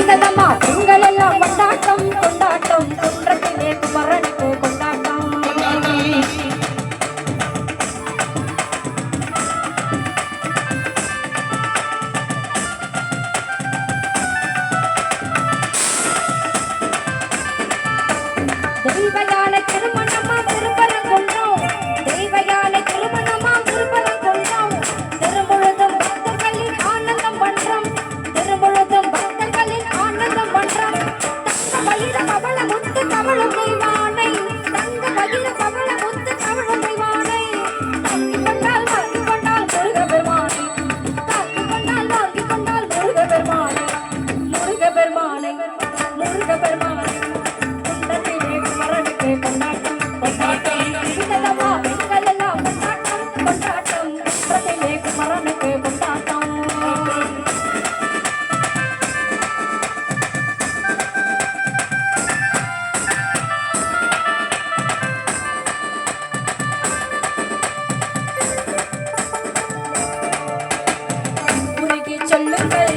வினதமா பெண்கள் எல்லாம் கொண்டாட்டம் கொண்டாட்டம் குன்றத்திலே குமரனுக்கு கொண்டாட்டம் தெய்வயான திருமணமா திருப்பரங்குன்றம் தெய்வயான திருமணமா திருப்பரங்குன்றம் திருமுழுதும் பக்தர்களின் ஆனந்தம் பண்றம் திருமுழுதும் பக்தர்களின் ஆனந்தம் பண்றம் தங்க மயிர கவள முத்து கவளும் தெய்வானை தங்க மயிர கவள முத்து கவளும் தெய்வானை தாக்கி கொண்டால் முருக பெருமானை தாக்கி கொண்டால் வாங்கி கொண்டால் முருக பெருமானை முருக பெருமானை முருக பெருமானை குன்றத்திலே குமரனுக்கு கொண்டாட்டம் கொண்டாட்டம் வினதமா பெண்கள் எல்லாம் கொண்டாட்டம் கொண்டாட்டம் குன்றத்திலே குமரனுக்கு கொண்டாட்டம் உருகி சொல்லுங்கள்